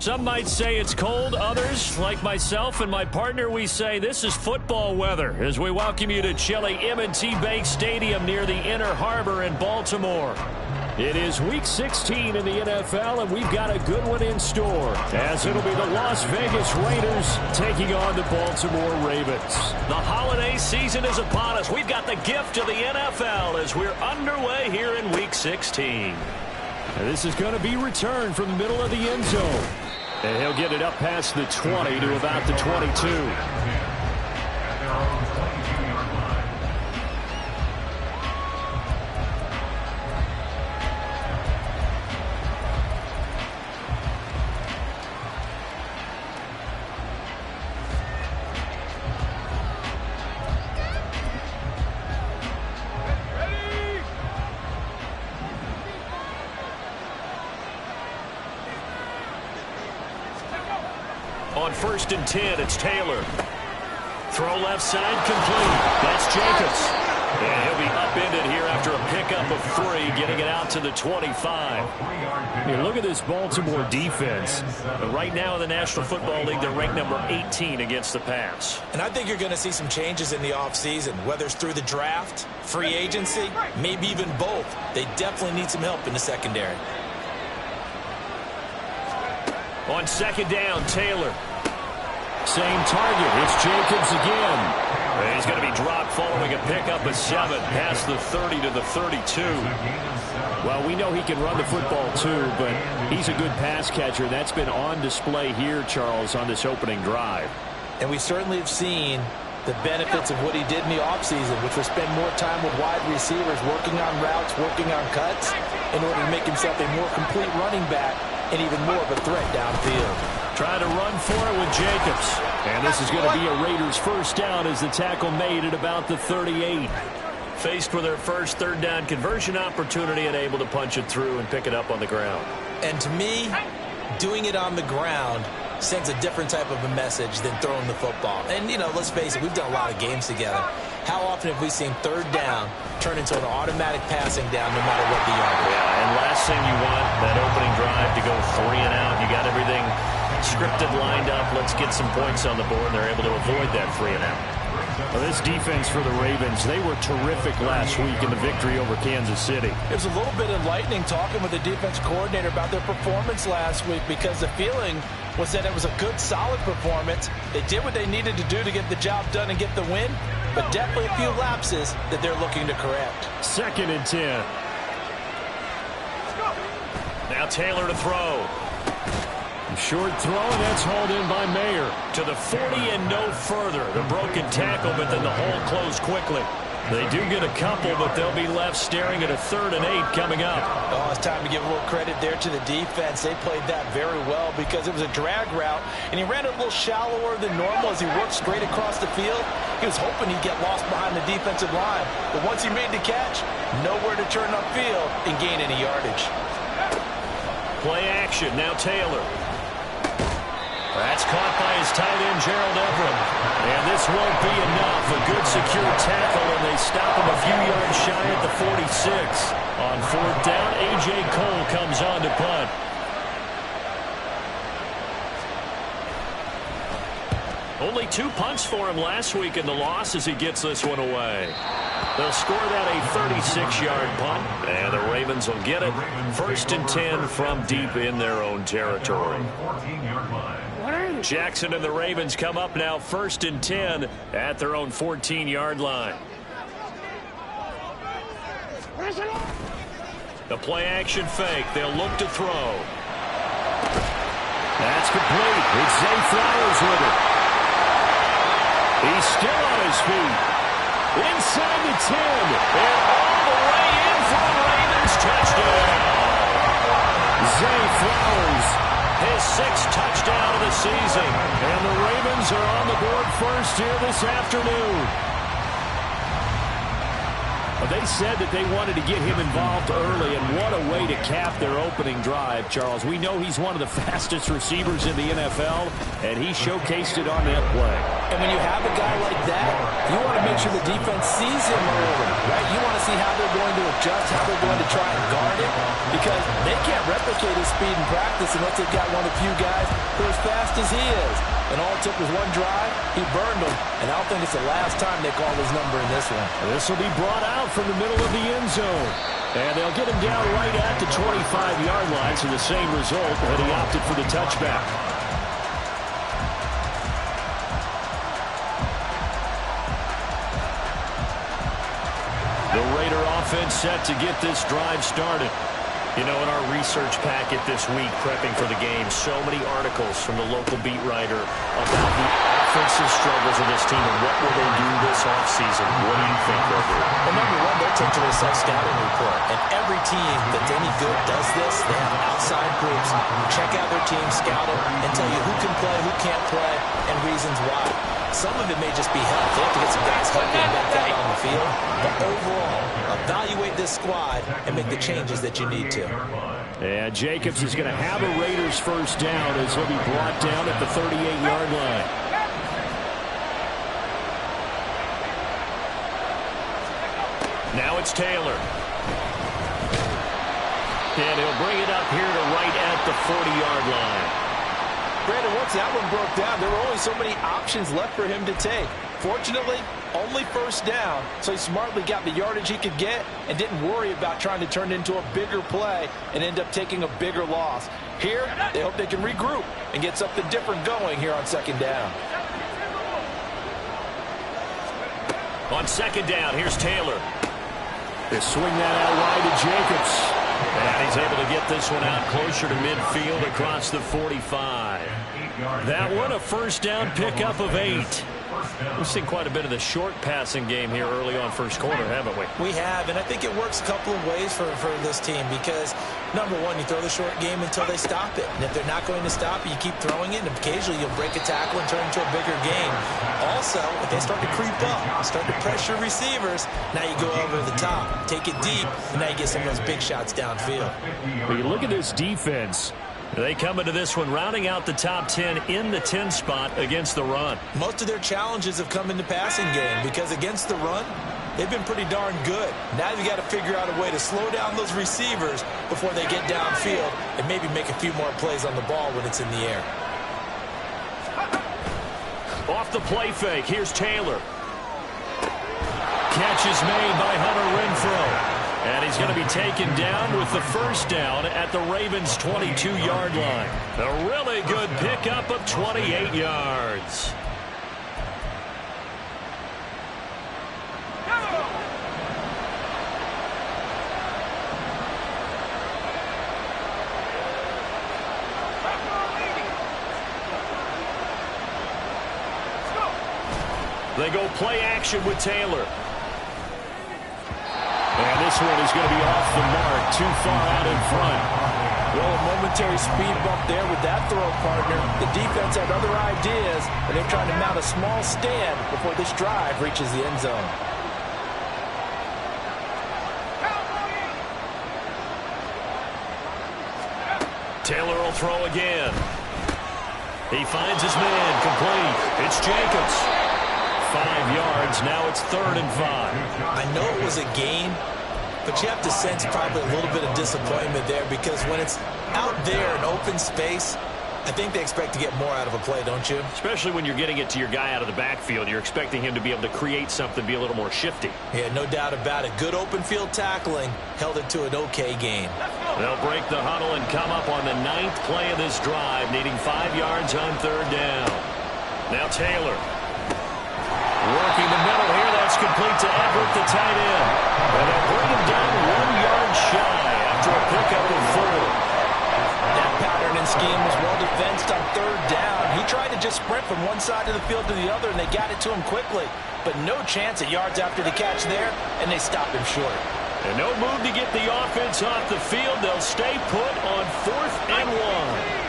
Some might say it's cold. Others, like myself and my partner, we say this is football weather as we welcome you to chilly M&T Bank Stadium near the Inner Harbor in Baltimore. It is Week 16 in the NFL, and we've got a good one in store, as it'll be the Las Vegas Raiders taking on the Baltimore Ravens. The holiday season is upon us. We've got the gift of the NFL as we're underway here in Week 16. And this is going to be returned from the middle of the end zone. And he'll get it up past the 20 to about the 22. On 1st and 10, it's Taylor. Throw left side, complete. That's Jacobs. And he'll be upended here after a pickup of 3, getting it out to the 25. Here, look at this Baltimore defense. Right now in the National Football League, they're ranked number 18 against the pass. And I think you're going to see some changes in the offseason, whether it's through the draft, free agency, maybe even both. They definitely need some help in the secondary. On 2nd down, Taylor. Same target. It's Jacobs again. And he's going to be dropped following a pickup of 7 past the 30 to the 32. Well, we know he can run the football too, but he's a good pass catcher. That's been on display here, Charles, on this opening drive. And we certainly have seen the benefits of what he did in the offseason, which was spend more time with wide receivers, working on routes, working on cuts, in order to make himself a more complete running back and even more of a threat downfield. Trying to run for it with Jacobs. And this is going to be a Raiders first down as the tackle made at about the 38. Faced with their first 3rd down conversion opportunity and able to punch it through and pick it up on the ground. And to me, doing it on the ground sends a different type of a message than throwing the football. And, you know, let's face it, we've done a lot of games together. How often have we seen 3rd down turn into an automatic passing down no matter what the yard is? Yeah, and last thing you want, that opening drive to go 3 and out. You got everything scripted, lined up. Let's get some points on the board. They're able to avoid that 3 and out. Well, this defense for the Ravens, they were terrific last week in the victory over Kansas City. It was a little bit enlightening talking with the defense coordinator about their performance last week, because the feeling was that it was a good, solid performance. They did what they needed to do to get the job done and get the win, but definitely a few lapses that they're looking to correct. 2nd and 10. Now Taylor to throw. Short throw, and that's hauled in by Mayer. To the 40 and no further. The broken tackle, but then the hole closed quickly. They do get a couple, but they'll be left staring at a 3rd and 8 coming up. Oh, it's time to give a little credit there to the defense. They played that very well because it was a drag route, and he ran it a little shallower than normal as he worked straight across the field. He was hoping he'd get lost behind the defensive line, but once he made the catch, nowhere to turn upfield and gain any yardage. Play action, now Taylor. That's caught by his tight end, Gerald Everett. And this won't be enough. A good secure tackle, and they stop him a few yards shy at the 46. On 4th down, A.J. Cole comes on to punt. Only 2 punts for him last week in the loss as he gets this one away. They'll score that a 36-yard punt, and the Ravens will get it. 1st and 10 from deep in their own territory. Jackson and the Ravens come up now 1st and 10 at their own 14-yard line. The play-action fake. They'll look to throw. That's complete. It's Zay Flowers with it. He's still on his feet. Inside the 10. And all the way in for the Ravens. Touchdown. Zay Flowers. His 6th touchdown of the season. And the Ravens are on the board first here this afternoon. They said that they wanted to get him involved early, and what a way to cap their opening drive, Charles. We know he's one of the fastest receivers in the NFL, and he showcased it on that play. And when you have a guy like that, you want to make sure the defense sees him early, right? You want to see how they're going to adjust, how they're going to try and guard him, because they can't replicate his speed in practice unless they've got one of the few guys who are as fast as he is. And all it took was one drive, he burned them, and I don't think it's the last time they call his number in this one. This will be brought out from the middle of the end zone. And they'll get him down right at the 25-yard line, so the same result, but he opted for the touchback. The Raider offense set to get this drive started. You know, in our research packet this week, prepping for the game, so many articles from the local beat writer about the offensive struggles of this team and what will they do this offseason. What do you think they'll do? Well, number one, they'll take to their self-scouting report. And every team that's any good does this. They have outside groups. Check out their team, scout them, and tell you who can play, who can't play, and reasons why. Some of it may just be health. They have to get some guys healthy and back out on the field. But overall, evaluate this squad and make the changes that you need to. And Jacobs is going to have a Raiders first down as he'll be brought down at the 38-yard line. Now it's Taylor. And he'll bring it up here to right at the 40-yard line. Brandon, once that one broke down, there were only so many options left for him to take. Fortunately, only first down, so he smartly got the yardage he could get and didn't worry about trying to turn it into a bigger play and end up taking a bigger loss. Here, they hope they can regroup and get something different going here on second down. On second down, here's Taylor. They swing that out wide to Jacobs. And he's able to get this one out closer to midfield across the 45. That one, a first down pickup of 8. We've seen quite a bit of the short passing game here early on first quarter, haven't we? We have, and I think it works a couple of ways for this team because, number one, you throw the short game until they stop it. And if they're not going to stop it, you keep throwing it, and occasionally you'll break a tackle and turn it into a bigger game. Also, if they start to creep up, start to pressure receivers, now you go over the top, take it deep, and now you get some of those big shots downfield. When you look at this defense, they come into this one rounding out the top 10 in the 10 spot against the run. Most of their challenges have come in the passing game because against the run, they've been pretty darn good. Now you've got to figure out a way to slow down those receivers before they get downfield and maybe make a few more plays on the ball when it's in the air. Off the play fake, here's Taylor. Catch is made by Hunter Renfrow. And he's going to be taken down with the first down at the Ravens' 22-yard line. A really good pickup of 28 yards. They go play action with Taylor. And this one is going to be off the mark, too far out in front. Well, a momentary speed bump there with that throw, partner. The defense had other ideas, and they're trying to mount a small stand before this drive reaches the end zone. Taylor will throw again. He finds his man, complete. It's Jacobs. 5 yards, now it's 3rd and 5. I know it was a gain, but you have to sense probably a little bit of disappointment there because when it's out there in open space, I think they expect to get more out of a play, don't you? Especially when you're getting it to your guy out of the backfield. You're expecting him to be able to create something, be a little more shifty. Yeah, no doubt about it. Good open field tackling held it to an okay gain. They'll break the huddle and come up on the 9th play of this drive, needing 5 yards on 3rd down. Now Taylor. Working the middle here, that's complete to Everett, the tight end. And they'll bring him down 1 yard shy after a pickup of 4. That pattern and scheme was well defensed on 3rd down. He tried to just sprint from one side of the field to the other, and they got it to him quickly. But no chance at yards after the catch there, and they stopped him short. And no move to get the offense off the field. They'll stay put on 4th and 1.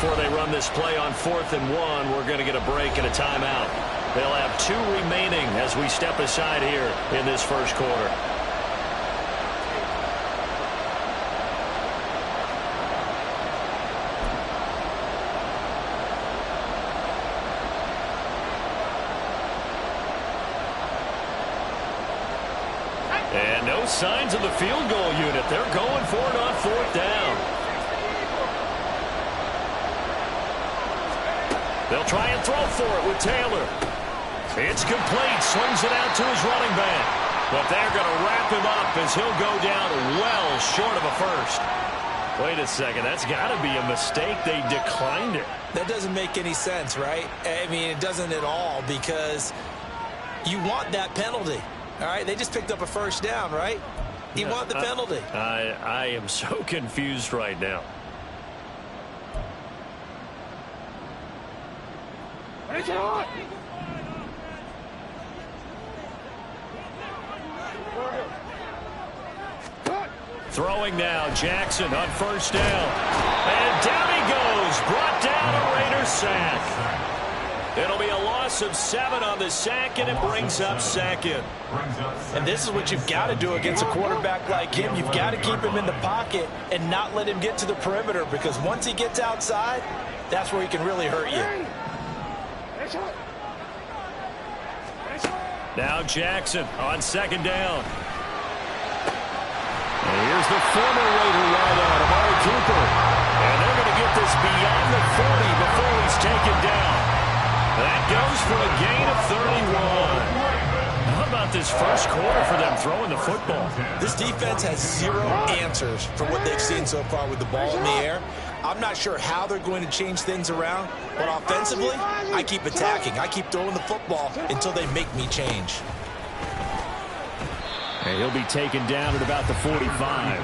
before they run this play on 4th and 1. We're going to get a break and a timeout. They'll have 2 remaining as we step aside here in this first quarter. And no signs of the field goal unit. They're going for it on 4th down. They'll try and throw for it with Taylor. It's complete. Swings it out to his running back. But they're going to wrap him up as he'll go down well short of a first. Wait a second. That's got to be a mistake. They declined it. That doesn't make any sense, right? I mean, it doesn't at all, because you want that penalty. All right, they just picked up a first down, right? You want the penalty. I am so confused right now. Throwing now, Jackson on first down. And down he goes. Brought down, a Raider sack. It'll be a loss of 7 on the sack, and it brings up 2nd. And this is what you've got to do against a quarterback like him. You've got to keep him in the pocket and not let him get to the perimeter, because once he gets outside, that's where he can really hurt you. Now Jackson on 2nd down. And here's the former Raider wideout, Amari Cooper. And they're going to get this beyond the 40 before he's taken down. That goes for a gain of 31. How about this first quarter for them throwing the football? This defense has 0 answers for what they've seen so far with the ball in the air. I'm not sure how they're going to change things around, but offensively, I keep attacking. I keep throwing the football until they make me change. And he'll be taken down at about the 45.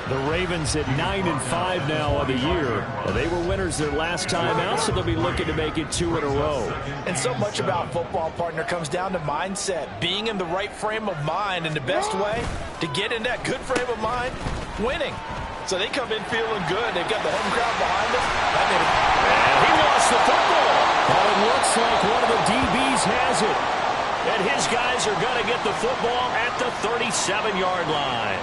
The Ravens at 9-5 now on the year. They were winners their last time out, so they'll be looking to make it 2 in a row. And so much about football, partner, comes down to mindset. Being in the right frame of mind, and the best way to get in that good frame of mind, winning. So they come in feeling good. They've got the home crowd behind them. And he lost the football. Well, it looks like one of the DBs has it. And his guys are going to get the football at the 37-yard line.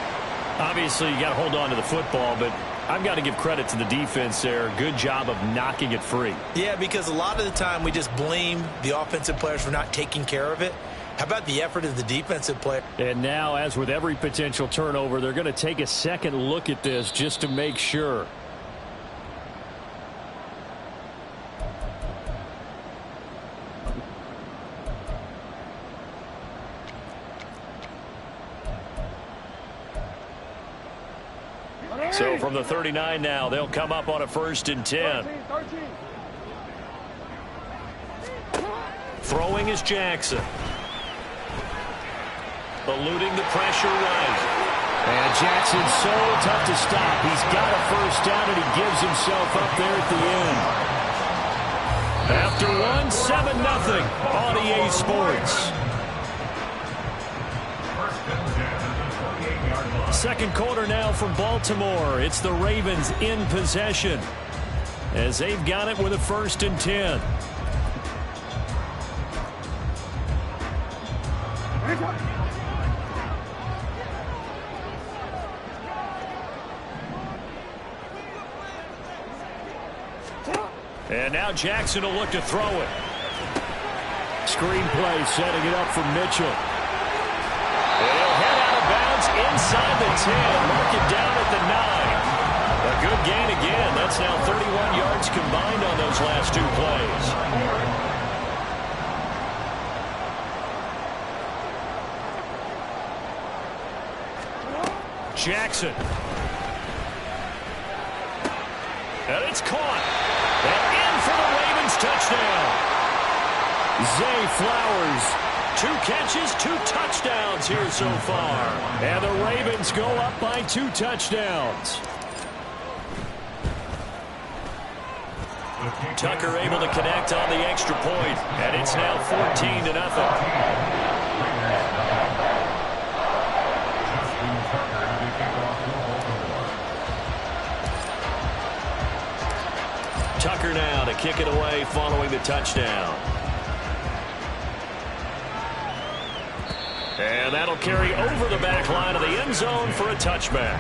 Obviously, you got to hold on to the football, but I've got to give credit to the defense there. Good job of knocking it free. Yeah, because a lot of the time we just blame the offensive players for not taking care of it. How about the effort of the defensive player? And now, as with every potential turnover, they're going to take a second look at this just to make sure. So from the 39 now, they'll come up on a 1st and 10. Throwing is Jackson. Eluding the pressure right. And Jackson's so tough to stop. He's got a first down, and he gives himself up there at the end. After one, 7-0 on EA Sports. Second quarter now from Baltimore. It's the Ravens in possession as they've got it with a 1st and 10. And now Jackson will look to throw it. Screenplay setting it up for Mitchell. He'll head out of bounds inside the 10. Mark it down at the 9. A good gain again. That's now 31 yards combined on those last 2 plays. Jackson. And it's caught. And in for the Ravens touchdown. Zay Flowers. 2 catches, 2 touchdowns here so far. And the Ravens go up by 2 touchdowns. Tucker able to connect on the extra point. And it's now 14-0. take it away following the touchdown. And that'll carry over the back line of the end zone for a touchback.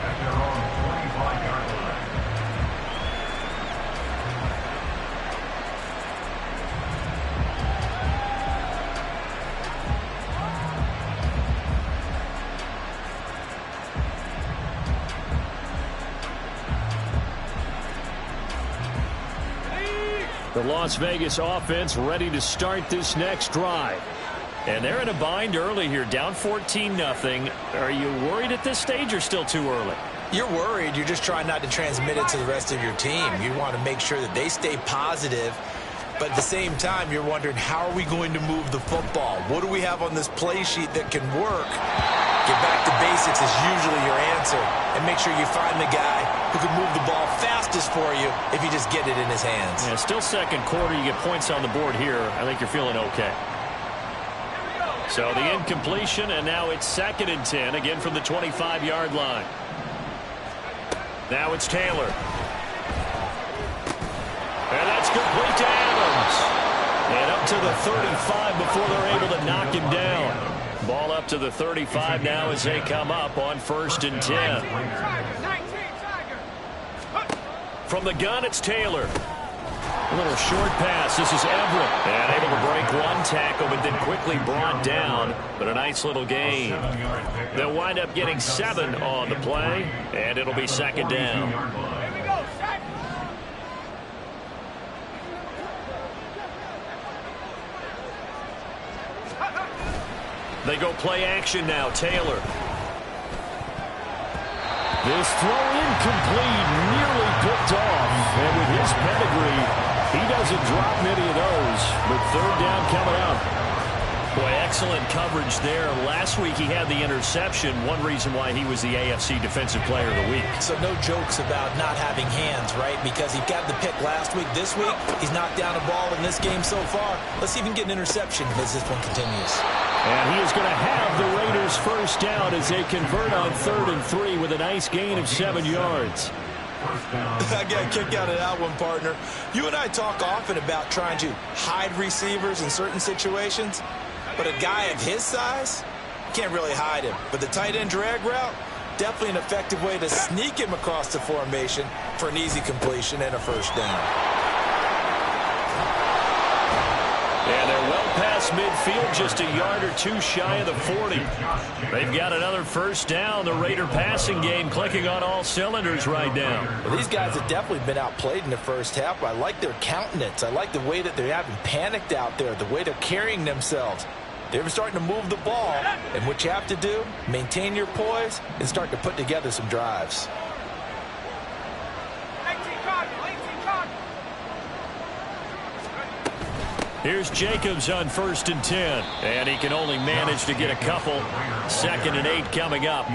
The Las Vegas offense ready to start this next drive. And they're in a bind early here, down 14-0. Are you worried at this stage or still too early? You're worried. You're just trying not to transmit it to the rest of your team. You want to make sure that they stay positive. But at the same time, you're wondering, how are we going to move the football? What do we have on this play sheet that can work? Get back to basics is usually your answer. And make sure you find the guy who can move the ball fastest for you if you just get it in his hands. Yeah, still second quarter. You get points on the board here. I think you're feeling okay. So the incompletion, and now it's 2nd and 10, again from the 25-yard line. Now it's Taylor. And that's complete to Adams. And up to the 35 before they're able to knock him down. Ball up to the 35 now as they come up on 1st and 10. From the gun, it's Taylor. A little short pass. This is Everett. And able to break one tackle, but then quickly brought down. But a nice little gain. They'll wind up getting 7 on the play, and it'll be 2nd down. They go play action now. Taylor. This throw incomplete, nearly picked off. And with his pedigree, he doesn't drop many of those. But 3rd down coming up. Boy, excellent coverage there. Last week he had the interception. One reason why he was the AFC Defensive Player of the Week. So no jokes about not having hands, right? Because he got the pick last week. This week, he's knocked down a ball in this game so far. Let's see if he can get an interception as this one continues. And he is going to have the Raiders 1st down as they convert on 3rd and 3 with a nice gain of 7 yards. I got a kick out of that one, partner. You and I talk often about trying to hide receivers in certain situations. But a guy of his size, can't really hide him. But the tight end drag route, definitely an effective way to sneak him across the formation for an easy completion and a 1st down. And they're well past midfield, just a yard or 2 shy of the 40. They've got another 1st down. The Raider passing game clicking on all cylinders right now. Well, these guys have definitely been outplayed in the 1st half. I like their countenance. I like the way that they haven't panicked out there, the way they're carrying themselves. They're starting to move the ball, and what you have to do, maintain your poise and start to put together some drives. Here's Jacobs on 1st and 10, and he can only manage to get a couple. 2nd and 8 coming up.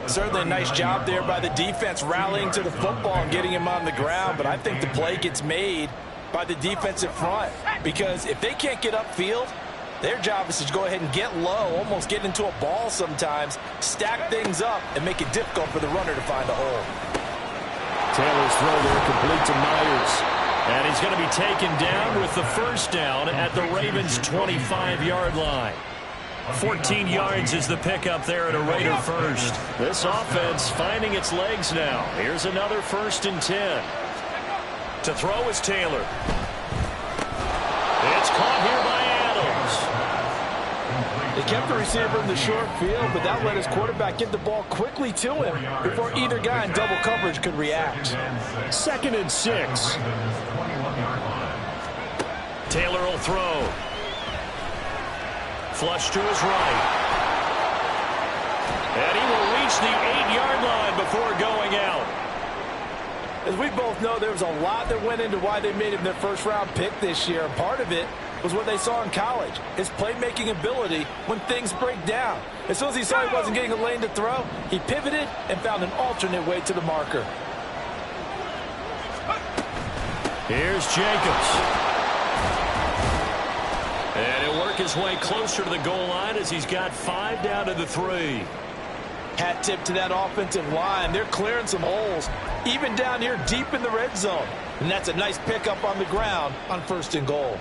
Certainly a nice job there by the defense rallying to the football and getting him on the ground, but I think the play gets made by the defensive front, because if they can't get upfield, their job is to go ahead and get low, almost get into a ball sometimes, stack things up, and make it difficult for the runner to find a hole. Taylor's throw there complete to Myers. And he's going to be taken down with the 1st down at the Ravens' 25-yard line. 14 yards is the pickup there at a Raider 1st. This offense finding its legs now. Here's another 1st and 10. To throw is Taylor. It's caught here by Adams. They kept the receiver in the short field, but that let his quarterback get the ball quickly to him before either guy in double coverage could react. 2nd and 6. Taylor will throw. Flush to his right. And he will reach the 8-yard line before going out. As we both know, there was a lot that went into why they made him their 1st-round pick this year. And part of it was what they saw in college, his playmaking ability when things break down. As soon as he saw he wasn't getting a lane to throw, he pivoted and found an alternate way to the marker. Here's Jacobs. And he'll work his way closer to the goal line as he's got 5 down to the 3. Hat tip to that offensive line. They're clearing some holes, even down here deep in the red zone. And that's a nice pickup on the ground on 1st and goal.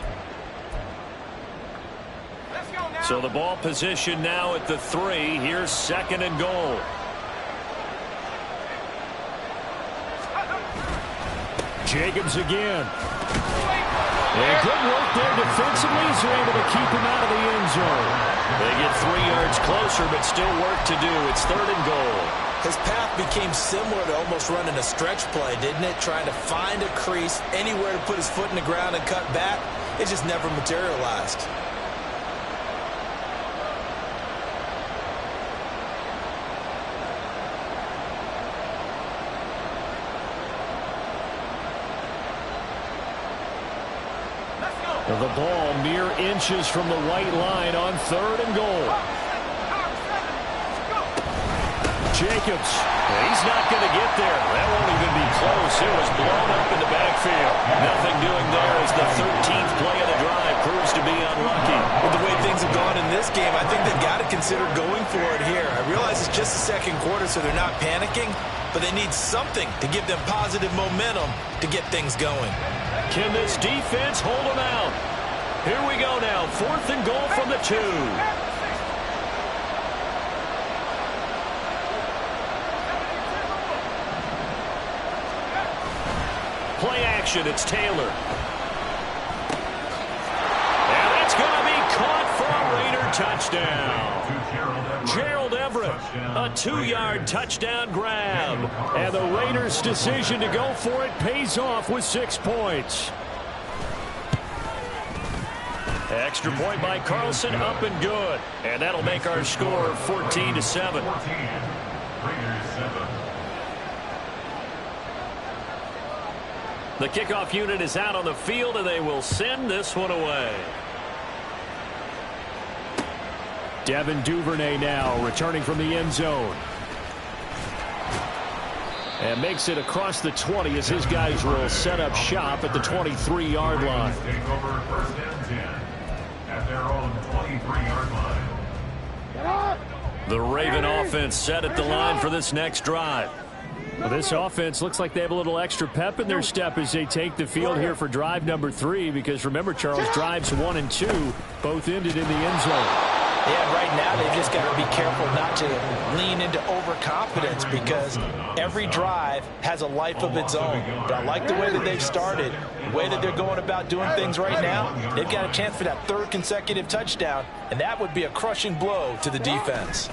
So the ball position now at the 3. Here's 2nd and goal. Jacobs again. And good work there defensively as they're able to keep him out of the end zone. They get 3 yards closer, but still work to do. It's 3rd and goal. His path became similar to almost running a stretch play, didn't it? Trying to find a crease, anywhere to put his foot in the ground and cut back. It just never materialized. The ball mere inches from the white line on 3rd and goal. Jacobs. He's not going to get there. That won't even be close. It was blown up in the backfield. Nothing doing there as the 13th play of the drive proves to be unlucky. With the way things have gone in this game, I think they've got to consider going for it here. I realize it's just the 2nd quarter, so they're not panicking, but they need something to give them positive momentum to get things going. Can this defense hold them out? Here we go now. 4th and goal from the 2. Play action. It's Taylor. And that's going to be caught for a Raider touchdown. Gerald Everett, a 2-yard touchdown grab. And the Raiders' decision to go for it pays off with 6 points. Extra point by Carlson, up and good. And that'll make our score 14-7. The kickoff unit is out on the field, and they will send this one away. Devin Duvernay now returning from the end zone. And makes it across the 20 as his guys will set up shop at the 23-yard line. Take over 1st and 10 at their own 23-yard line. The Raven offense set at the line for this next drive. Well, this offense looks like they have a little extra pep in their step as they take the field here for drive number 3, because remember, Charles, drives 1 and 2 both ended in the end zone. Yeah, right now they've just got to be careful not to lean into overconfidence, because every drive has a life of its own. But I like the way that they've started, the way that they're going about doing things right now. They've got a chance for that 3rd consecutive touchdown, and that would be a crushing blow to the defense.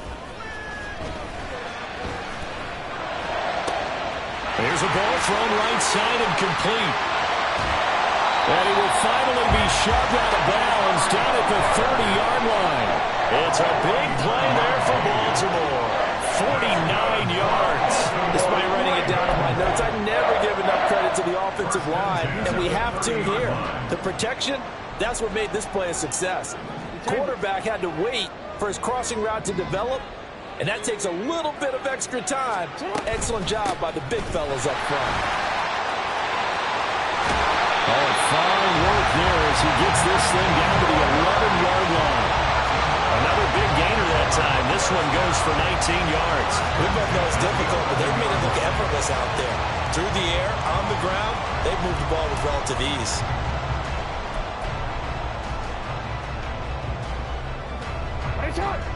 There's a ball thrown right side and complete. And he will finally be shoved out of bounds down at the 30-yard line. It's a big play there for Baltimore. 49 yards. Despite writing it down in my notes, I never give enough credit to the offensive line, and we have to here. The protection, that's what made this play a success. Quarterback had to wait for his crossing route to develop, and that takes a little bit of extra time. Excellent job by the big fellas up front. Oh, fine work there as he gets this thing down to the 11-yard line. Another big gainer that time. This one goes for 19 yards. We both know it's difficult, but they've made it look effortless out there. Through the air, on the ground, they've moved the ball with relative ease.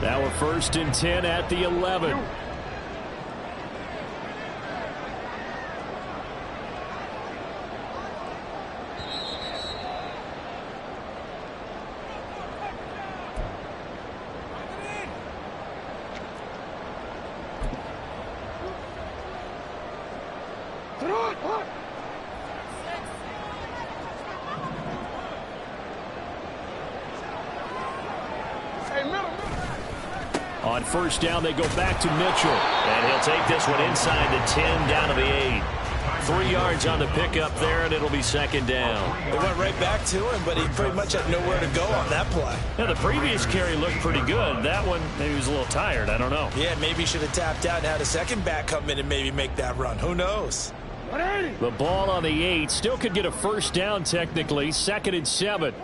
Now a 1st and 10 at the 11. On 1st down, they go back to Mitchell. And he'll take this one inside the 10, down to the 8. 3 yards on the pickup there, and it'll be 2nd down. They went right back to him, but he pretty much had nowhere to go on that play. Yeah, the previous carry looked pretty good. That one, maybe he was a little tired. I don't know. Yeah, maybe he should have tapped out and had a second back come in and maybe make that run. Who knows? The ball on the 8. Still could get a 1st down technically. 2nd and 7.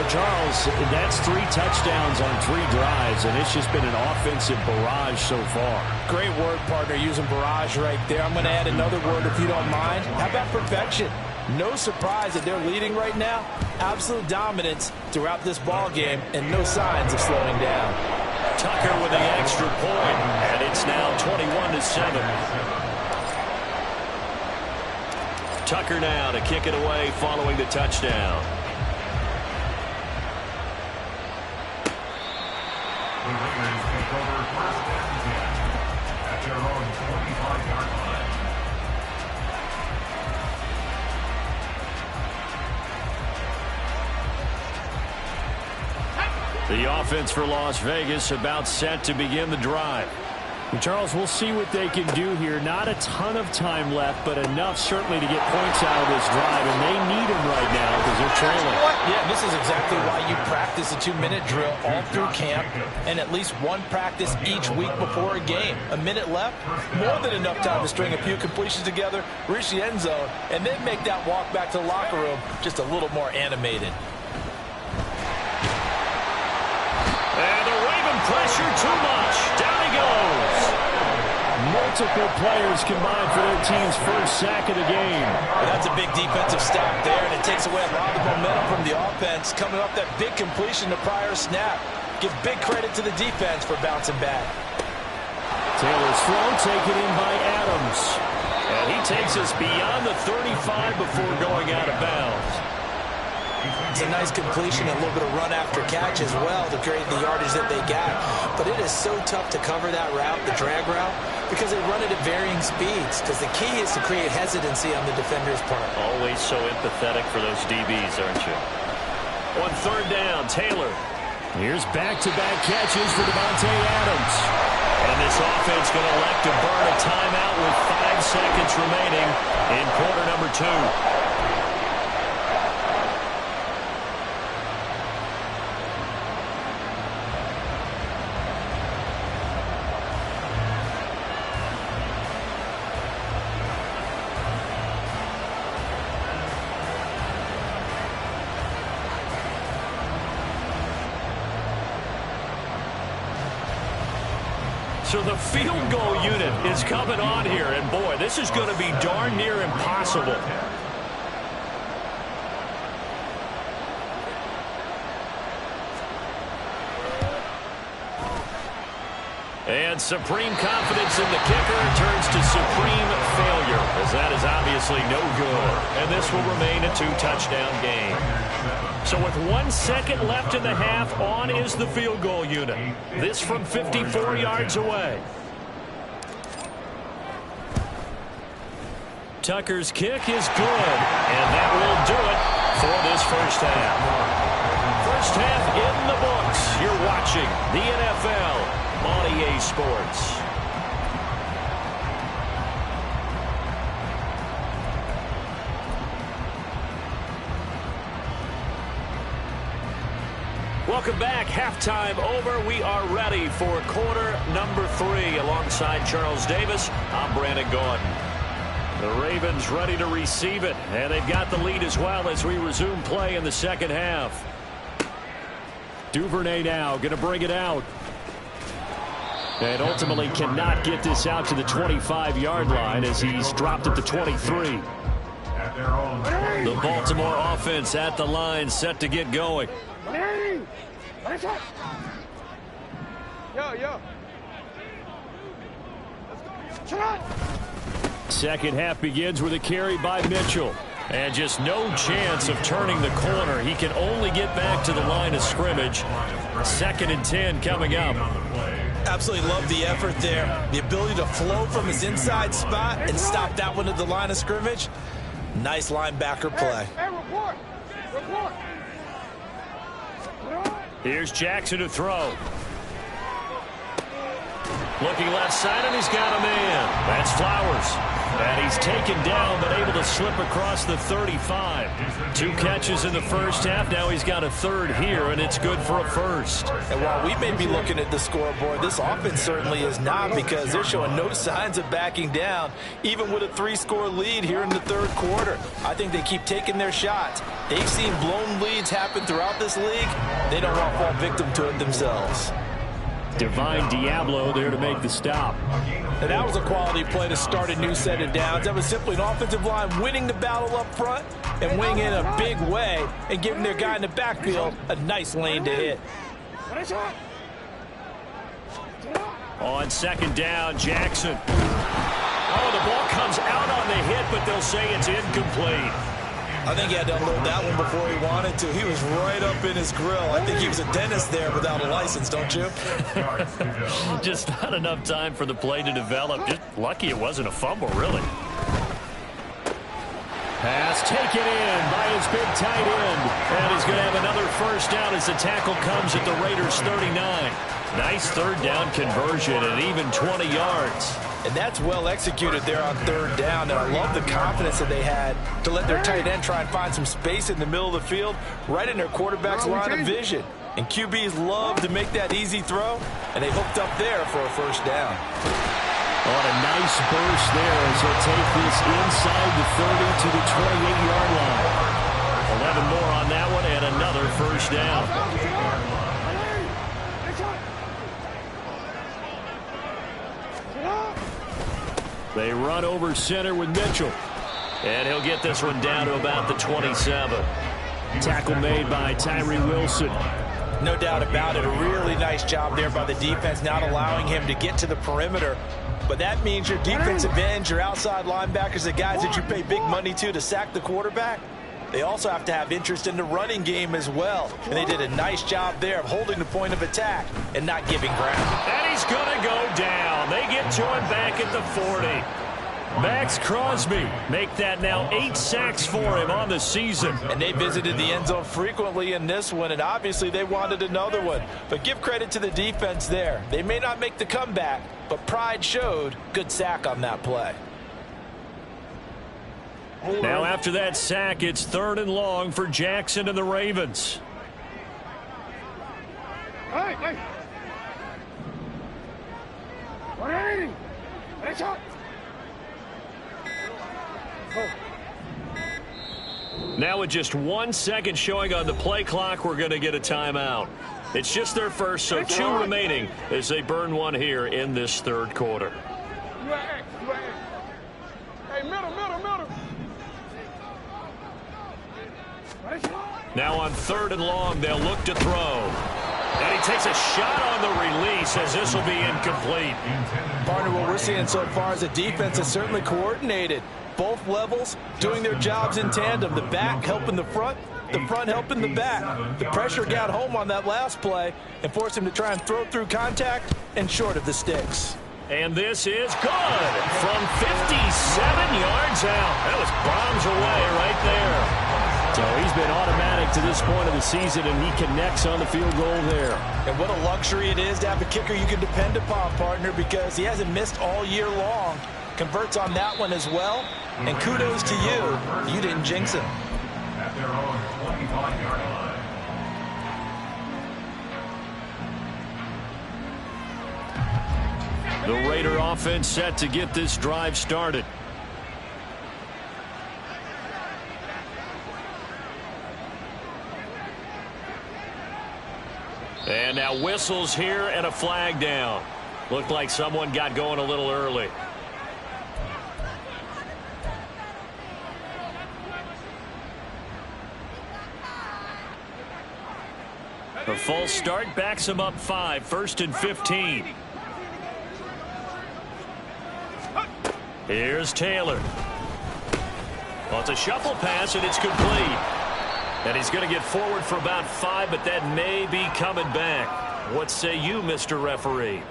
Charles, that's 3 touchdowns on 3 drives, and it's just been an offensive barrage so far. Great word, partner, using barrage right there. I'm going to add another word if you don't mind. How about perfection? No surprise that they're leading right now. Absolute dominance throughout this ball game, and no signs of slowing down. Tucker with the extra point, and it's now 21-7. Tucker now to kick it away following the touchdown. The Raiders take over first and 10 at their own 25-yard line. The offense for Las Vegas about set to begin the drive. And Charles, we'll see what they can do here. Not a ton of time left, but enough certainly to get points out of this drive, and they need them right now because they're trailing. Yeah, this is exactly why you practice a 2-minute drill all through camp and at least one practice each week before a game. A minute left, more than enough time to string a few completions together, reach the end zone, and then make that walk back to the locker room just a little more animated. And the Raven pressure too much. Down he goes. Multiple players combined for their team's first sack of the game. Well, that's a big defensive stop there, and it takes away a lot of the momentum from the offense coming up that big completion the prior snap. Give big credit to the defense for bouncing back. Taylor's throw taken in by Adams. And he takes us beyond the 35 before going out of bounds. It's a nice completion, a little bit of run after catch as well to create the yardage that they got. But it is so tough to cover that route, the drag route, because they run it at varying speeds. Because the key is to create hesitancy on the defender's part. Always so empathetic for those DBs, aren't you? On third down, Taylor. Here's back-to-back catches for Devontae Adams. And this offense going to elect to burn a timeout with 5 seconds remaining in quarter number 2. So the field goal unit is coming on here, and boy, this is going to be darn near impossible. And supreme confidence in the kicker turns to supreme failure, as that is obviously no good. And this will remain a 2-touchdown game. So with 1 second left in the half, on is the field goal unit. This from 54 yards away. Tucker's kick is good, and that will do it for this first half. First half in the books. You're watching the NFL on EA Sports. Welcome back. Halftime over. We are ready for quarter number 3. Alongside Charles Davis, I'm Brandon Gordon. The Ravens ready to receive it, and they've got the lead as well as we resume play in the second half. Duvernay now going to bring it out. And ultimately cannot get this out to the 25-yard line as he's dropped at the 23. The Baltimore offense at the line, set to get going. Second half begins with a carry by Mitchell. And just no chance of turning the corner. He can only get back to the line of scrimmage. 2nd and 10 coming up. Absolutely love the effort there. The ability to flow from his inside spot and stop that one at the line of scrimmage. Nice linebacker play. Report. Here's Jackson to throw. Looking left side, and he's got a man. That's Flowers. And he's taken down, but able to slip across the 35. 2 catches in the first half. Now he's got a third here, and it's good for a first. And while we may be looking at the scoreboard, this offense certainly is not, because they're showing no signs of backing down, even with a 3-score lead here in the third quarter. I think they keep taking their shots. They've seen blown leads happen throughout this league. They don't want to fall victim to it themselves. Divine Diablo there to make the stop. And that was a quality play to start a new set of downs. That was simply an offensive line winning the battle up front and winning in a big way and giving their guy in the backfield a nice lane to hit. On second down, Jackson. Oh, the ball comes out on the hit, but they'll say it's incomplete. I think he had to unload that one before he wanted to. He was right up in his grill. I think he was a dentist there without a license, don't you? Just not enough time for the play to develop. Just lucky it wasn't a fumble, really. Pass taken in by his big tight end. And he's going to have another first down as the tackle comes at the Raiders' 39. Nice third down conversion and even 20 yards. And that's well executed there on third down. And I love the confidence that they had to let their tight end try and find some space in the middle of the field, right in their quarterback's line of vision. And QBs love to make that easy throw, and they hooked up there for a first down. On a nice burst there as he'll take this inside the 30 to the 28-yard line. 11 more on that one and another first down. They run over center with Mitchell. And he'll get this one down to about the 27. Tackle made by Tyree Wilson. No doubt about it. A really nice job there by the defense, not allowing him to get to the perimeter. But that means your defensive ends, your outside linebackers, the guys that you pay big money to sack the quarterback, they also have to have interest in the running game as well. And they did a nice job there of holding the point of attack and not giving ground. And he's going to go down. They get to him back at the 40. Max Crosby make that now 8 sacks for him on the season. And they visited the end zone frequently in this one, and obviously they wanted another one. But give credit to the defense there. They may not make the comeback, but pride showed. Good sack on that play. Now after that sack, it's 3rd and long for Jackson and the Ravens. Hey. Now with just 1 second showing on the play clock, we're going to get a timeout. It's just their first, so 2 remaining as they burn one here in this third quarter. Hey, middle. Now on 3rd and long, they'll look to throw. And he takes a shot on the release as this will be incomplete. Partner, what we're seeing so far is the defense is certainly coordinated. Both levels doing their jobs in tandem. The back helping the front helping the back. The pressure got home on that last play and forced him to try and throw through contact and short of the sticks. And this is good from 57 yards out. That was bombs away right there. So he's been automatic to this point of the season, and he connects on the field goal there. And what a luxury it is to have a kicker you can depend upon, partner, because he hasn't missed all year long. Converts on that one as well. And kudos to you. You didn't jinx him. At their own 25-yard line. The Raider offense set to get this drive started. And now whistles here and a flag down. Looked like someone got going a little early. A false start backs him up 5, 1st and 15. Here's Taylor. Well, it's a shuffle pass, and it's complete. And he's going to get forward for about 5, but that may be coming back. What say you, Mr. Referee?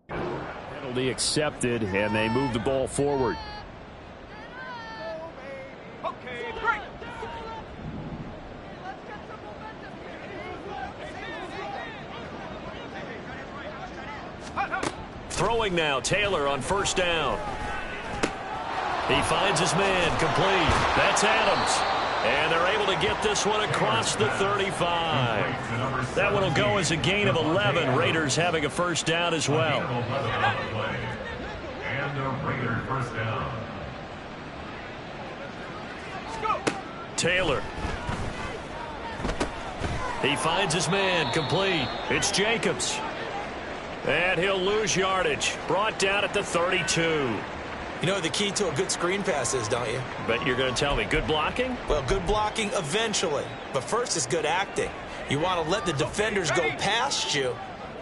Penalty accepted, and they move the ball forward. Throwing now, Taylor on first down. He finds his man, complete. That's Adams. And they're able to get this one across the 35. That one will go as a gain of 11. Raiders having a first down as well. And the Raiders first down. Taylor. He finds his man, complete. It's Jacobs. And he'll lose yardage. Brought down at the 32. You know the key to a good screen pass is, don't you? But you're going to tell me, good blocking? Well, good blocking eventually. But first is good acting. You want to let the defenders go past you,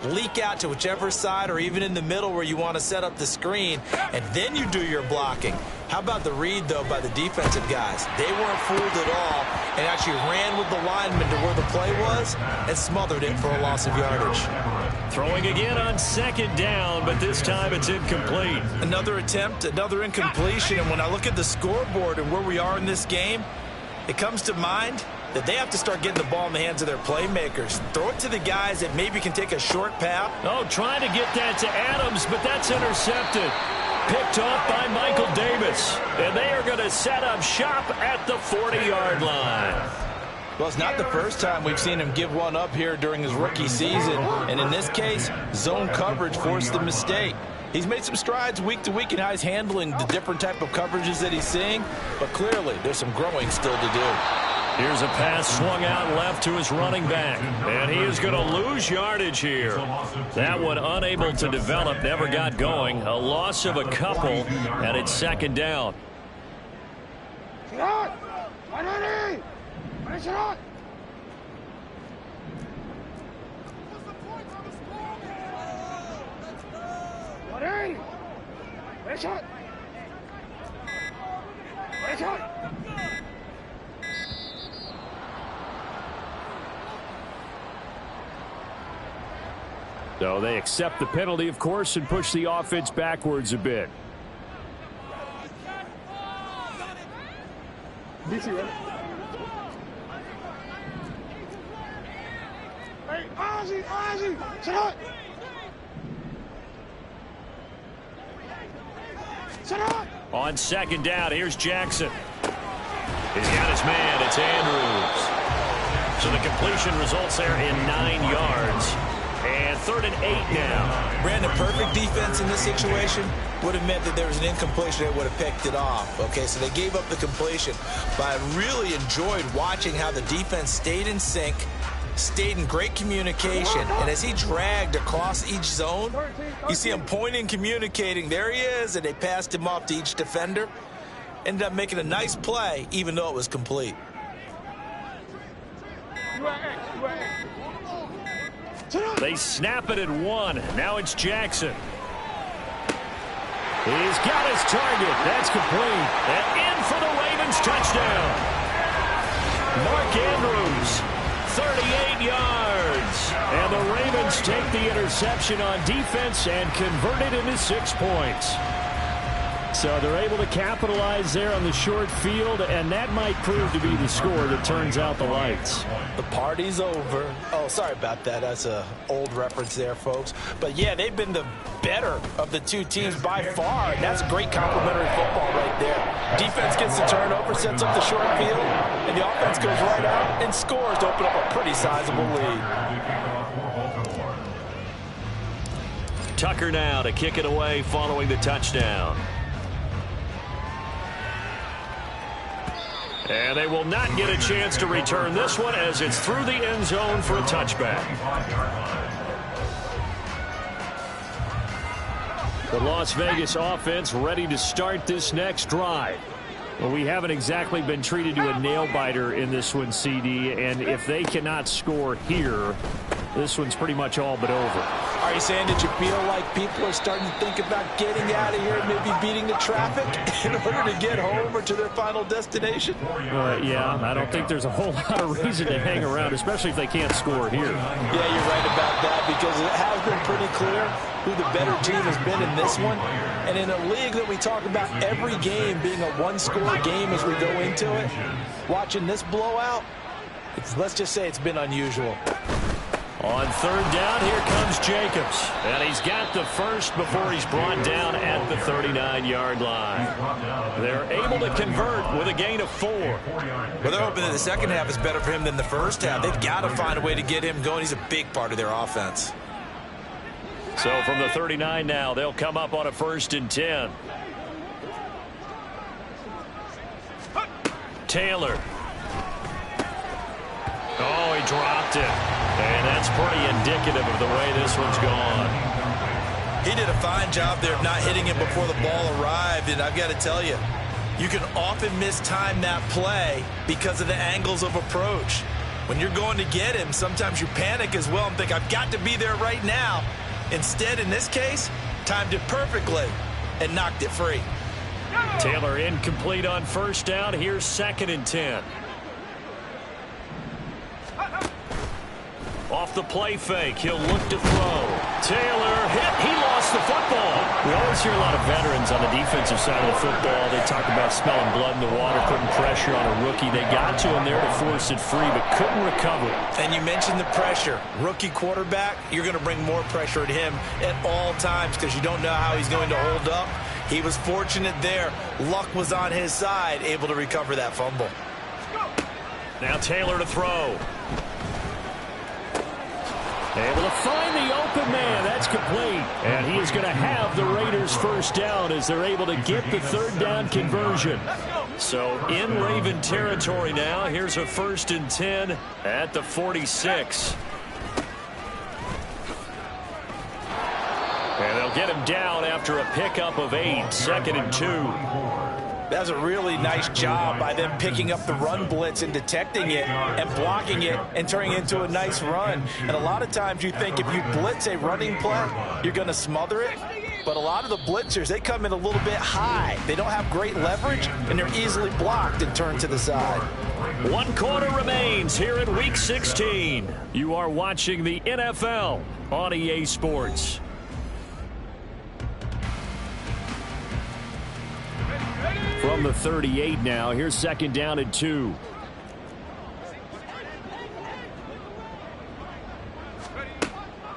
leak out to whichever side or even in the middle where you want to set up the screen, and then you do your blocking. How about the read, though, by the defensive guys? They weren't fooled at all and actually ran with the lineman to where the play was and smothered it for a loss of yardage. Throwing again on second down, but this time it's incomplete. Another attempt, another incompletion, and when I look at the scoreboard and where we are in this game, it comes to mind that they have to start getting the ball in the hands of their playmakers. Throw it to the guys that maybe can take a short path. Oh, trying to get that to Adams, but that's intercepted. Picked off by Michael Davis. And they are going to set up shop at the 40-yard line. Well, it's not the first time we've seen him give one up here during his rookie season. And in this case, zone coverage forced the mistake. He's made some strides week to week in how he's handling the different type of coverages that he's seeing. But clearly, there's some growing still to do. Here's a pass swung out left to his running back. And he is going to lose yardage here. That one unable to develop, never got going. A loss of a couple, and it's second down. So they accept the penalty, of course, and push the offense backwards a bit. DC, right? Hey, Ozzy, sit up! Sit up! On second down, here's Jackson. He's got his man, it's Andrews. So the completion results there in 9 yards. And 3rd and 8 now. Brandon, perfect defense in this situation would have meant that there was an incompletion that would have picked it off. Okay, so they gave up the completion. But I really enjoyed watching how the defense stayed in sync, stayed in great communication. And as he dragged across each zone, you see him pointing, communicating. There he is, and they passed him off to each defender. Ended up making a nice play, even though it was complete. They snap it at 1. Now it's Jackson. He's got his target. That's complete. And in for the Ravens touchdown. Mark Andrews, 38 yards. And the Ravens take the interception on defense and convert it into 6 points. So they're able to capitalize there on the short field, and that might prove to be the score that turns out the lights. The party's over. Oh, sorry about that. That's an old reference there, folks. But, yeah, they've been the better of the two teams by far. And that's great complimentary football right there. Defense gets the turnover, sets up the short field, and the offense goes right out and scores to open up a pretty sizable lead. Tucker now to kick it away following the touchdown. And they will not get a chance to return this one as it's through the end zone for a touchback. The Las Vegas offense ready to start this next drive. Well, we haven't exactly been treated to a nail-biter in this one, CD, and if they cannot score here, this one's pretty much all but over. Are you saying that you feel like people are starting to think about getting out of here, maybe beating the traffic in order to get home or to their final destination? Yeah, I don't think there's a whole lot of reason to hang around, especially if they can't score here. Yeah, you're right about that, because it has been pretty clear who the better team has been in this one. And in a league that we talk about every game being a one-score game as we go into it, watching this blowout, let's just say it's been unusual. On third down, here comes Jacobs. And he's got the first before he's brought down at the 39-yard line. They're able to convert with a gain of 4. Well, they're hoping that the second half is better for him than the first half. They've got to find a way to get him going. He's a big part of their offense. So from the 39 now, they'll come up on a 1st and 10. Taylor. Oh, he dropped it. And that's pretty indicative of the way this one's gone. He did a fine job there of not hitting him before the ball arrived. And I've got to tell you, you can often mistime that play because of the angles of approach. When you're going to get him, sometimes you panic as well and think, I've got to be there right now. Instead, in this case, timed it perfectly and knocked it free. Taylor incomplete on 1st down. Here's 2nd and 10. Off the play fake, he'll look to throw. Taylor hit, he lost the football. We always hear a lot of veterans on the defensive side of the football. They talk about smelling blood in the water, putting pressure on a rookie. They got to him there to force it free, but couldn't recover. And you mentioned the pressure. Rookie quarterback, you're going to bring more pressure at him at all times because you don't know how he's going to hold up. He was fortunate there. Luck was on his side, able to recover that fumble. Now Taylor to throw. Able to find the open man. That's complete. And he is going to have the Raiders' 1st down as they're able to get the 3rd down conversion. So in Raven territory now. Here's a 1st and 10 at the 46. And they'll get him down after a pickup of 8. 2nd and 2. That's a really nice job by them picking up the run blitz and detecting it and blocking it and turning it into a nice run. And a lot of times you think if you blitz a running play, you're going to smother it. But a lot of the blitzers, they come in a little bit high. They don't have great leverage, and they're easily blocked and turned to the side. 1 quarter remains here in Week 16. You are watching the NFL on EA Sports. From the 38 now, here's 2nd down and 2.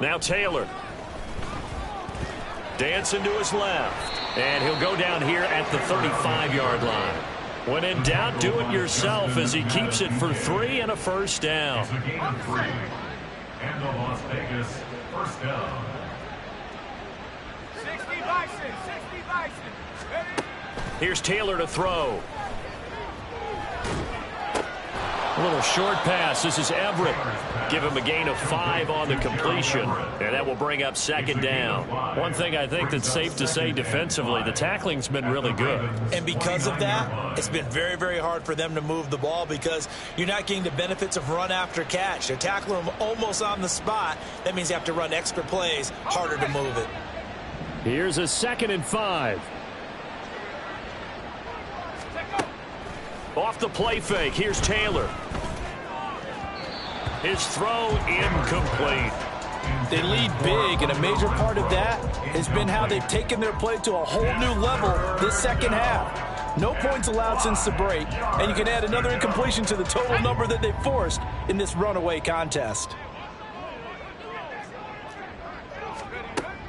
Now Taylor. Dancing to his left. And he'll go down here at the 35-yard line. When in doubt, do it yourself as he keeps it for 3 and a 1st down. It's a gain of 3. And the Las Vegas 1st down. 60 Bison, 60 Bison. Ready? Here's Taylor to throw. A little short pass. This is Everett. Give him a gain of 5 on the completion. And that will bring up 2nd down. One thing I think that's safe to say defensively, the tackling's been really good. And because of that, it's been very, very hard for them to move the ball because you're not getting the benefits of run after catch. They're tackling them almost on the spot. That means you have to run extra plays, harder to move it. Here's a 2nd and 5. Off the play fake, here's Taylor. His throw incomplete. They lead big, and a major part of that has been how they've taken their play to a whole new level this 2nd half. No points allowed since the break, and you can add another incompletion to the total number that they forced in this runaway contest.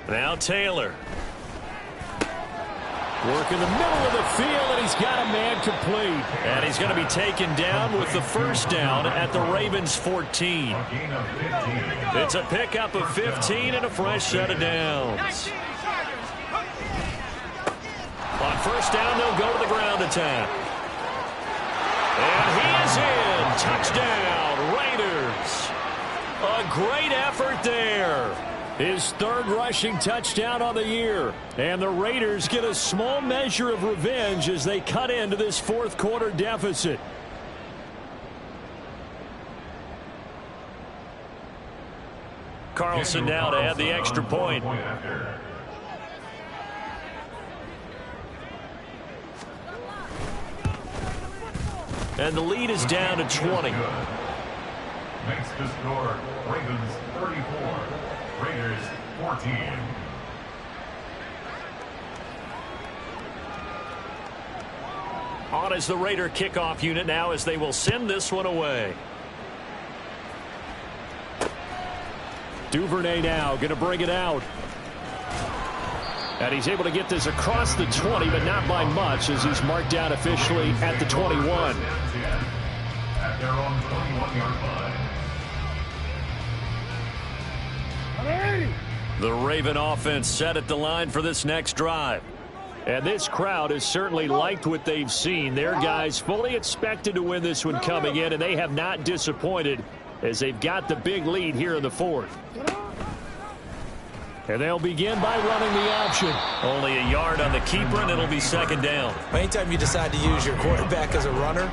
Now Taylor. Work in the middle of the field, and he's got a man complete. And he's going to be taken down with the 1st down at the Ravens' 14. It's a pickup of 15 and a fresh set of downs. On 1st down, they'll go to the ground attack. And he is in. Touchdown, Raiders. A great effort there. His 3rd rushing touchdown on the year. And the Raiders get a small measure of revenge as they cut into this 4th quarter deficit. Carlson now to add the extra point. And the lead is down to 20. Makes the score Ravens 34, Raiders 14. On is the Raider kickoff unit now as they will send this one away. Duvernay now going to bring it out. And he's able to get this across the 20, but not by much as he's marked out officially at the 21. At their own 21-yard line. The Raven offense set at the line for this next drive. And this crowd has certainly liked what they've seen. Their guys fully expected to win this one coming in, and they have not disappointed as they've got the big lead here in the fourth. And they'll begin by running the option. Only a yard on the keeper, and it'll be second down. Anytime you decide to use your quarterback as a runner,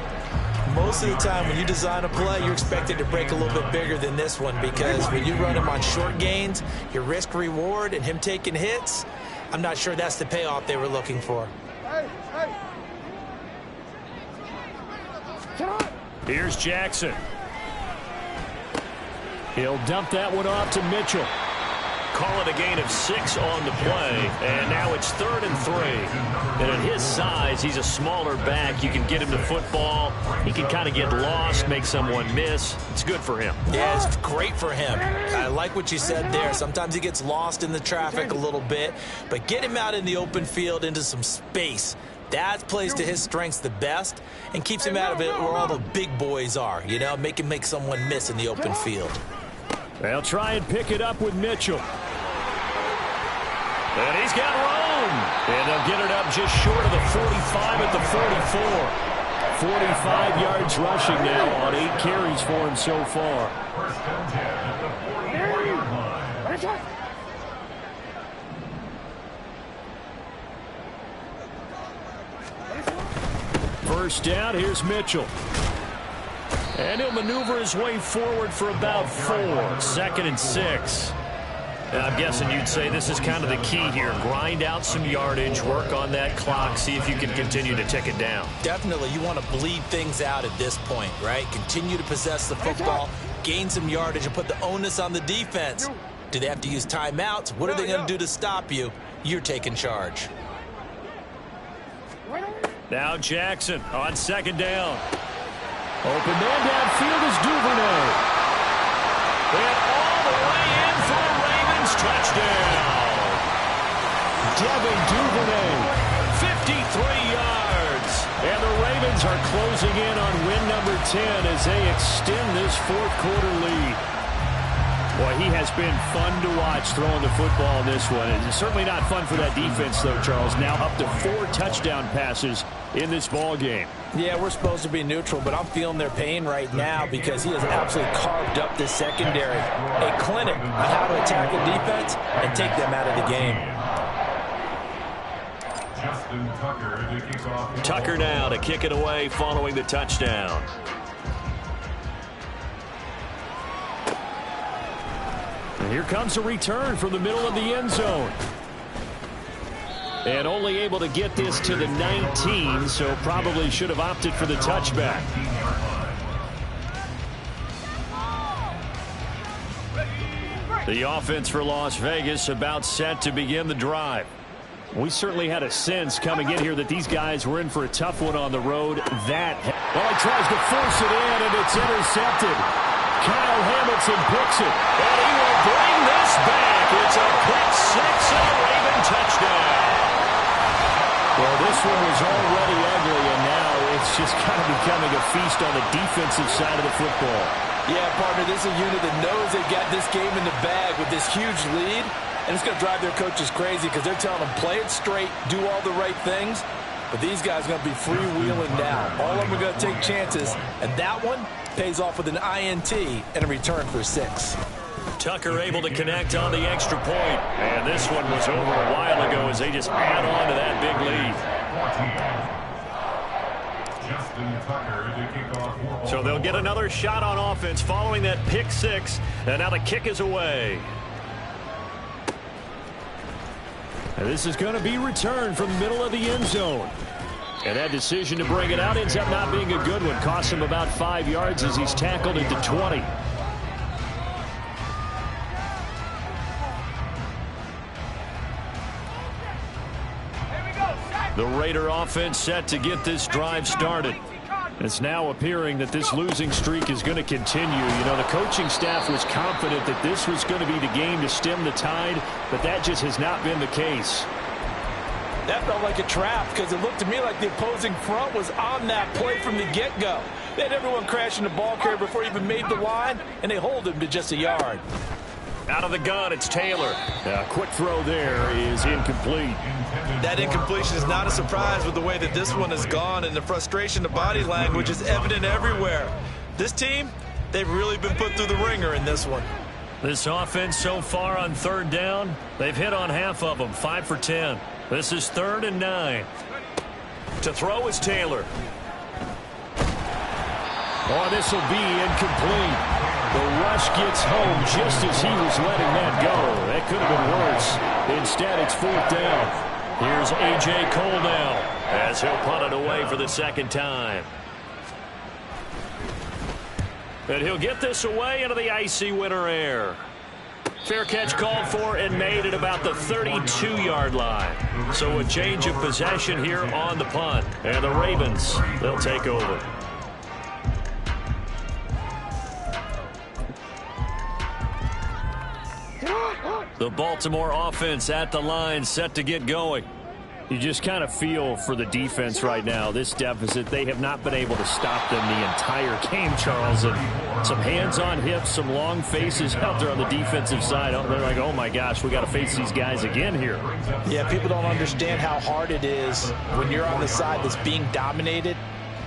most of the time when you design a play, you're expected to break a little bit bigger than this one, because when you run him on short gains, your risk reward and him taking hits, I'm not sure that's the payoff they were looking for. Here's Jackson. He'll dump that one off to Mitchell. Call it a gain of 6 on the play, and now it's 3rd and 3. And at his size, he's a smaller back. You can get him to football. He can kind of get lost, make someone miss. It's good for him. Yeah, it's great for him. I like what you said there. Sometimes he gets lost in the traffic a little bit, but get him out in the open field into some space. That plays to his strengths the best and keeps him out of it where all the big boys are, you know, make him make someone miss in the open field. They'll try and pick it up with Mitchell. And he's got room. And they'll get it up just short of the 45 at the 44. 45 yards rushing now on 8 carries for him so far. First and 10 at the 44-yard line. First down, here's Mitchell. And he'll maneuver his way forward for about 4. 2nd and 6. I'm guessing you'd say this is kind of the key here. Grind out some yardage, work on that clock, see if you can continue to tick it down. Definitely, you want to bleed things out at this point, right? Continue to possess the football, gain some yardage, and put the onus on the defense. Do they have to use timeouts? What are they going to do to stop you? You're taking charge. Now Jackson on 2nd down. Open man downfield is Duvernay. And all the way in for a Ravens touchdown. Devin Duvernay, 53 yards. And the Ravens are closing in on win number 10 as they extend this 4th quarter lead. Boy, he has been fun to watch throwing the football in this one. It's certainly not fun for that defense, though, Charles. Now up to 4 touchdown passes in this ball game. Yeah, we're supposed to be neutral, but I'm feeling their pain right now because he has absolutely carved up this secondary. A clinic on how to attack a defense and take them out of the game. Justin Tucker to kick off. Tucker now to kick it away following the touchdown. And here comes a return from the middle of the end zone. And only able to get this to the 19, so probably should have opted for the touchback. The offense for Las Vegas about set to begin the drive. We certainly had a sense coming in here that these guys were in for a tough one on the road. Well, he tries to force it in, and it's intercepted. Kyle Hamilton picks it, and he will bring this back. It's a pick 6 and a Raven touchdown. Well, this one was already ugly, and now it's just kind of becoming a feast on the defensive side of the football. Yeah, partner, this is a unit that knows they've got this game in the bag with this huge lead, and it's going to drive their coaches crazy because they're telling them play it straight, do all the right things, but these guys are going to be freewheeling now. All of them are going to take chances, and that one pays off with an INT and a return for 6. Tucker able to connect on the extra point. And this one was over a while ago as they just add on to that big lead. So they'll get another shot on offense following that pick 6. And now the kick is away. And this is going to be returned from the middle of the end zone. And that decision to bring it out ends up not being a good one. Costs him about 5 yards as he's tackled into 20. The Raider offense set to get this drive started. It's now appearing that this losing streak is going to continue. You know, the coaching staff was confident that this was going to be the game to stem the tide, but that just has not been the case. That felt like a trap because it looked to me like the opposing front was on that play from the get-go. They had everyone crashing the ball carrier before he even made the line, and they hold him to just a yard. Out of the gun, it's Taylor. A quick throw there is incomplete. That incompletion is not a surprise with the way that this one has gone, and the frustration, the body language is evident everywhere. This team, they've really been put through the ringer in this one. This offense so far on third down, they've hit on half of them, 5 for 10. This is 3rd and 9. To throw is Taylor. Oh, this will be incomplete. The rush gets home just as he was letting that go. That could have been worse. Instead, it's 4th down. Here's A.J. Cole now as he'll punt it away for the second time. And he'll get this away into the icy winter air. Fair catch called for and made at about the 32-yard line. So a change of possession here on the punt. And the Ravens, they'll take over. The Baltimore offense at the line, set to get going. You just kind of feel for the defense right now. This deficit, they have not been able to stop them the entire game, Charles. And some hands on hips, some long faces out there on the defensive side. They're like, oh my gosh, we got to face these guys again here. Yeah, people don't understand how hard it is when you're on the side that's being dominated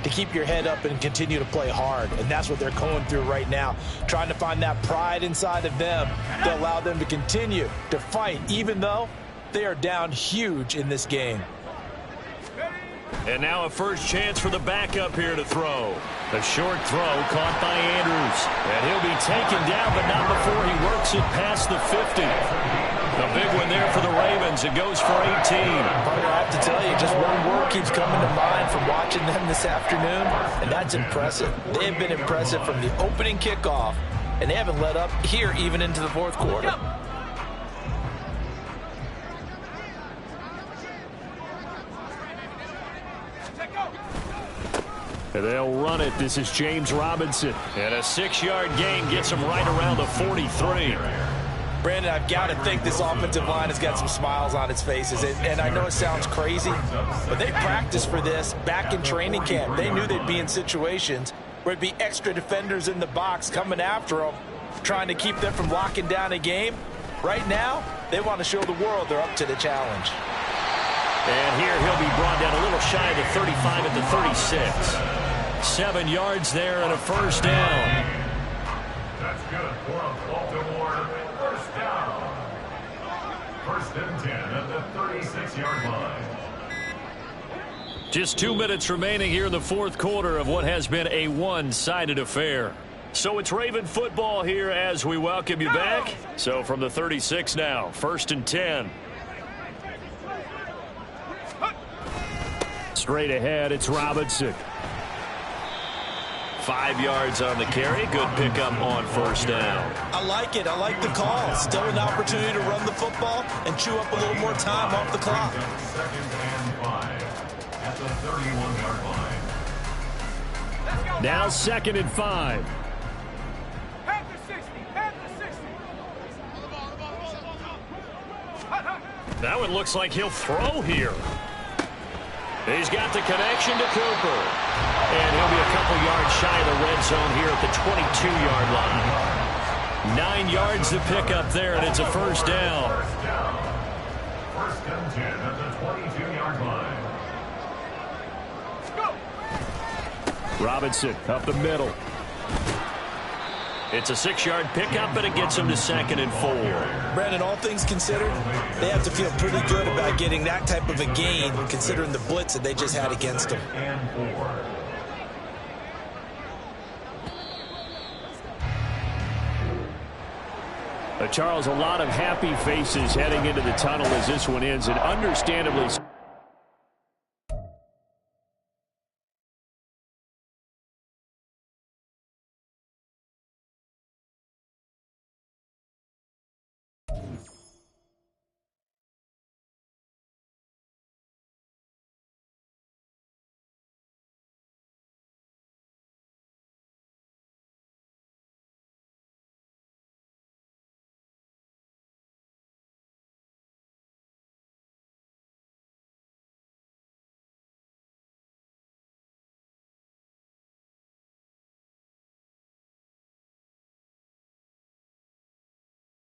to keep your head up and continue to play hard. And that's what they're going through right now, trying to find that pride inside of them to allow them to continue to fight, even though they are down huge in this game. And now a first chance for the backup here to throw. A short throw caught by Andrews. And he'll be taken down, but not before he works it past the 50. A big one there for the Ravens. It goes for 18. Partner, I have to tell you, just one word keeps coming to mind from watching them this afternoon, and that's impressive. They have been impressive from the opening kickoff, and they haven't let up here even into the 4th quarter. And they'll run it. This is James Robinson. And a 6-yard gain gets him right around the 43. Brandon, I've got to think this offensive line has got some smiles on its faces. And I know it sounds crazy, but they practiced for this back in training camp. They knew they'd be in situations where it'd be extra defenders in the box coming after them, trying to keep them from locking down a game. Right now, they want to show the world they're up to the challenge. And here he'll be brought down a little shy of the 35 at the 36. 7 yards there and a first down. That's good for a Baltimore first down. 1st and 10 at the 36-yard line. Just 2 minutes remaining here in the 4th quarter of what has been a one-sided affair. So it's Raven football here as we welcome you back. So from the 36 now, 1st and 10. Straight ahead, it's Robinson. 5 yards on the carry. Good pickup on first down. I like it. I like the call. Still an opportunity to run the football and chew up a little more time off the clock. 2nd and 5 at the 31-yard line. Now 2nd and 5. Panther 60. Panther 60. That one looks like he'll throw here. He's got the connection to Cooper. And he'll be a couple yards shy of the red zone here at the 22-yard line. 9 yards to pick up there, and it's a first down. 1st and 10 at the 22-yard line. Robinson up the middle. It's a 6-yard pickup, and it gets him to 2nd and 4. Brandon, all things considered, they have to feel pretty good about getting that type of a gain, considering the blitz that they just had against them. And 4. Charles, a lot of happy faces heading into the tunnel as this one ends, and understandably